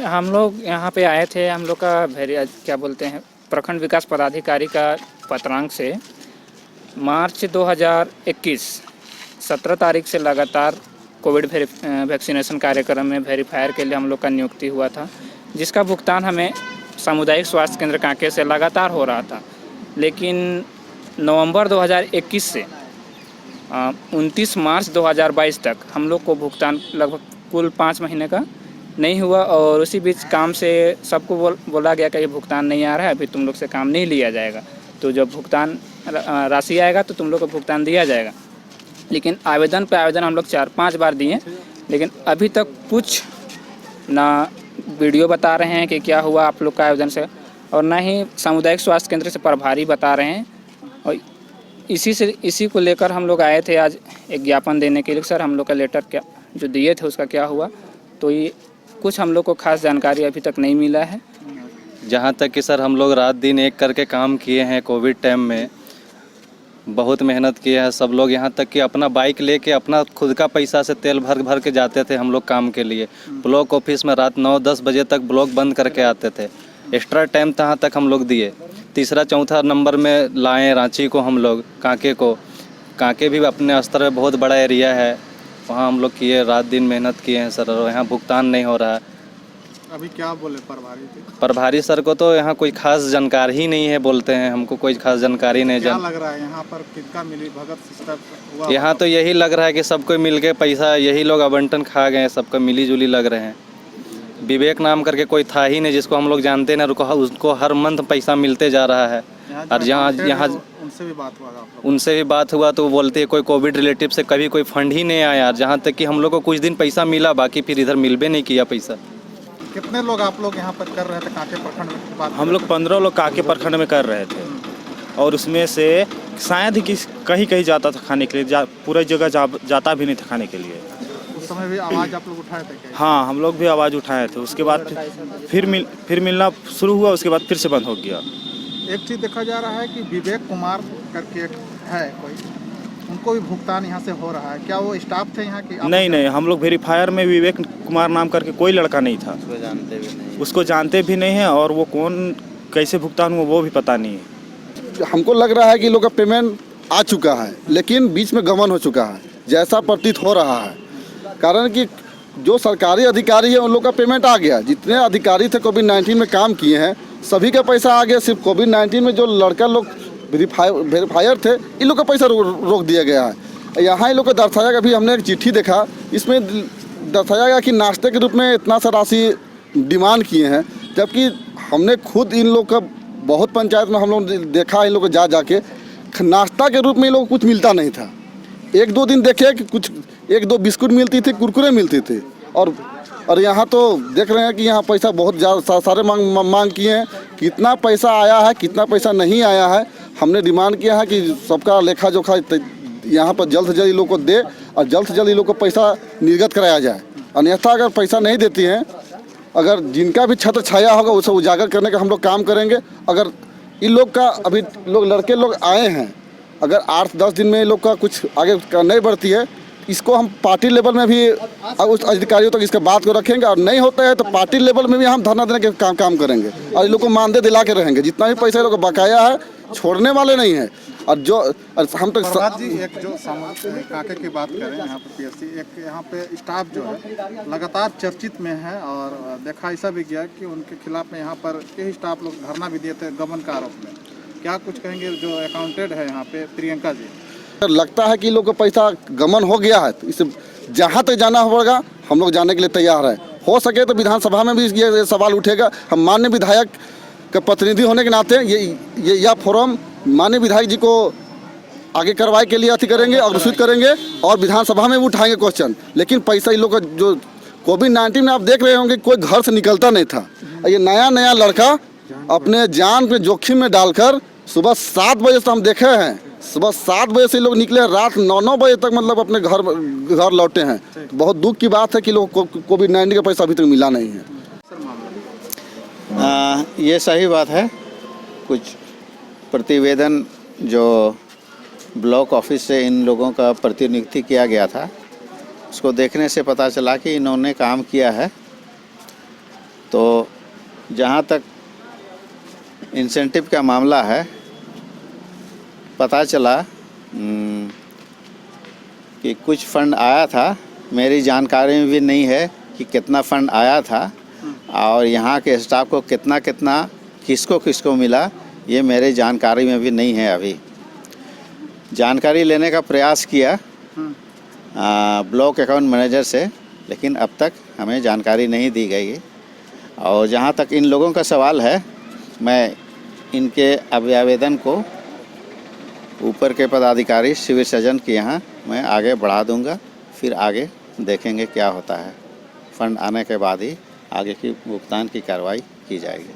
हम लोग यहाँ पे आए थे। हम लोग का क्या बोलते हैं, प्रखंड विकास पदाधिकारी का पत्रांक से मार्च 2021 17 तारीख से लगातार कोविड वैक्सीनेशन कार्यक्रम में वेरीफायर के लिए हम लोग का नियुक्ति हुआ था, जिसका भुगतान हमें सामुदायिक स्वास्थ्य केंद्र कांके से लगातार हो रहा था। लेकिन नवंबर 2021 से 29 मार्च 2022 तक हम लोग को भुगतान लगभग कुल 5 महीने का नहीं हुआ, और उसी बीच काम से सबको बोला गया कि ये भुगतान नहीं आ रहा है, अभी तुम लोग से काम नहीं लिया जाएगा, तो जब भुगतान राशि आएगा तो तुम लोग को भुगतान दिया जाएगा। लेकिन आवेदन पे आवेदन हम लोग 4-5 बार दिए, लेकिन अभी तक कुछ ना वीडियो बता रहे हैं कि क्या हुआ आप लोग का आवेदन से, और ना ही सामुदायिक स्वास्थ्य केंद्र से प्रभारी बता रहे हैं। और इसी को लेकर हम लोग आए थे आज एक ज्ञापन देने के लिए। सर, हम लोग का लेटर क्या जो दिए थे उसका क्या हुआ, तो ये कुछ हम लोग को खास जानकारी अभी तक नहीं मिला है। जहाँ तक कि सर हम लोग रात दिन एक करके काम किए हैं, कोविड टाइम में बहुत मेहनत किए हैं सब लोग। यहाँ तक कि अपना बाइक लेके अपना खुद का पैसा से तेल भर के जाते थे हम लोग काम के लिए। ब्लॉक ऑफिस में रात 9-10 बजे तक ब्लॉक बंद करके आते थे। एक्स्ट्रा टाइम तहाँ तक हम लोग दिए। तीसरा चौथा नंबर में लाएँ रांची को, हम लोग कांके भी अपने स्तर में बहुत बड़ा एरिया है, वहाँ हम लोग किए, रात दिन मेहनत किए हैं सर, और यहाँ भुगतान नहीं हो रहा है। अभी क्या बोले प्रभारी सर को तो यहाँ कोई खास जानकारी ही नहीं है, बोलते हैं हमको कोई खास जानकारी नहीं। क्या लग रहा है यहाँ पर किसका मिली भगत सिस्टम हुआ? यहाँ तो यही लग रहा है कि सबको मिल के पैसा यही लोग आवंटन खा गए, सबको मिली जुली लग रहे हैं। विवेक नाम करके कोई था ही नहीं जिसको हम लोग जानते ना, उसको हर मंथ पैसा मिलते जा रहा है। और यहाँ उनसे भी बात हुआ तो वो बोलते हैं कोई कोविड रिलेटिव से कभी कोई फंड ही नहीं आया, जहाँ तक कि हम लोग को कुछ दिन पैसा मिला, बाकी फिर इधर मिलबे नहीं किया पैसा। कितने लोग आप लोग यहाँ पर कर रहे थे कांके प्रखंड में? हम लोग 15 लोग कांके प्रखंड में कर रहे थे, और उसमें से शायद ही कहीं जाता था खाने के लिए, पूरा जगह जाता भी नहीं था खाने के लिए। उस समय भी आवाज़ आप लोग उठाए थे क्या? हाँ, हम लोग भी आवाज़ उठाए थे। उसके बाद फिर मिलना शुरू हुआ, उसके बाद फिर से बंद हो गया। एक चीज़ देखा जा रहा है कि विवेक कुमार करके है कोई, उनको भी भुगतान यहाँ से हो रहा है, क्या वो स्टाफ थे यहाँ की? नहीं, हम लोग वेरीफायर में विवेक कुमार नाम करके कोई लड़का नहीं था, उसको जानते भी नहीं है, और वो कौन कैसे भुगतान हुआ वो भी पता नहीं है। हमको लग रहा है कि लोग का पेमेंट आ चुका है, लेकिन बीच में गमन हो चुका है जैसा प्रतीत हो रहा है। कारण कि जो सरकारी अधिकारी है उन लोग का पेमेंट आ गया, जितने अधिकारी थे कोविड-19 में काम किए हैं सभी का पैसा आ गया। सिर्फ कोविड-19 में जो लड़का लोग वेरीफायर थे इन लोग का पैसा रोक दिया गया है। यहाँ इन लोग को दर्शाया गया, अभी हमने एक चिट्ठी देखा, इसमें दर्शाया गया कि नाश्ते के रूप में इतना सा राशि डिमांड किए हैं, जबकि हमने खुद इन लोग का बहुत पंचायत में हम लोग देखा, इन लोग को जाके नाश्ता के रूप में इन लोग को कुछ मिलता नहीं था। 1-2 दिन देखे कि कुछ 1-2 बिस्कुट मिलती थी, कुरकुरे मिलती थे, और यहाँ तो देख रहे हैं कि यहाँ पैसा बहुत ज़्यादा सारे मांग किए हैं। कितना पैसा आया है, कितना पैसा नहीं आया है, हमने डिमांड किया है कि सबका लेखा जोखा यहाँ पर जल्द से जल्द इन लोग को दे, और जल्द से जल्द इन लोग को पैसा निर्गत कराया जाए। अन्यथा अगर पैसा नहीं देती हैं, अगर जिनका भी छत्र छाया होगा उसे उजागर करने का हम लोग काम करेंगे। अगर इन लोग का अभी लड़के लोग आए हैं, अगर 8-10 दिन में इन लोग का कुछ आगे नहीं बढ़ती है, इसको हम पार्टी लेवल में भी उस अधिकारियों तक इसका बात को रखेंगे, और नहीं होता है तो पार्टी लेवल में भी हम धरना देने के काम करेंगे, और इन लोग को मानदेय दिला के रहेंगे। जितना भी पैसा इन लोग का बकाया है छोड़ने वाले नहीं है। और जो हम तो जी एक जो कांके की बात करें यहाँ पर पीएससी, एक यहाँ पे स्टाफ जो है लगातार चर्चित में है, और देखा ऐसा भी गया कि उनके खिलाफ में यहाँ पर कई स्टाफ लोग धरना भी दिए थे गबन का आरोप में। क्या कुछ कहेंगे जो अकाउंटेंट है यहाँ पे प्रियंका जी? लगता है कि लोग का पैसा गमन हो गया है, तो इसे जहाँ तक जाना होगा हम लोग जाने के लिए तैयार है। हो सके तो विधानसभा में भी ये सवाल उठेगा। हम माननीय विधायक का प्रतिनिधि होने के नाते यह फोरम माननीय विधायक जी को आगे कार्रवाई के लिए अति करेंगे, अग्रसित करेंगे, और विधानसभा में भी उठाएंगे क्वेश्चन। लेकिन पैसा इन लोग का जो कोविड-19 में आप देख रहे होंगे कोई घर से निकलता नहीं था। ये नया लड़का अपने जान पे जोखिम में डालकर सुबह 7 बजे से हम देखे हैं, सुबह 7 बजे से लोग निकले, रात 9 बजे तक मतलब अपने घर लौटे हैं। बहुत दुख की बात है कि लोग कोविड-19 का पैसा अभी तक मिला नहीं है। ये सही बात है। कुछ प्रतिवेदन जो ब्लॉक ऑफिस से इन लोगों का प्रतिनियुक्ति किया गया था, उसको देखने से पता चला कि इन्होंने काम किया है। तो जहाँ तक इंसेंटिव का मामला है, पता चला कि कुछ फंड आया था, मेरी जानकारी में भी नहीं है कि कितना फंड आया था और यहाँ के स्टाफ को कितना कितना किसको मिला, ये मेरे जानकारी में भी नहीं है। अभी जानकारी लेने का प्रयास किया ब्लॉक अकाउंट मैनेजर से, लेकिन अब तक हमें जानकारी नहीं दी गई है। और जहाँ तक इन लोगों का सवाल है, मैं इनके आवेदन को ऊपर के पदाधिकारी सिविल सर्जन के यहाँ मैं आगे बढ़ा दूंगा, फिर आगे देखेंगे क्या होता है। फंड आने के बाद ही आगे की भुगतान की कार्रवाई की जाएगी।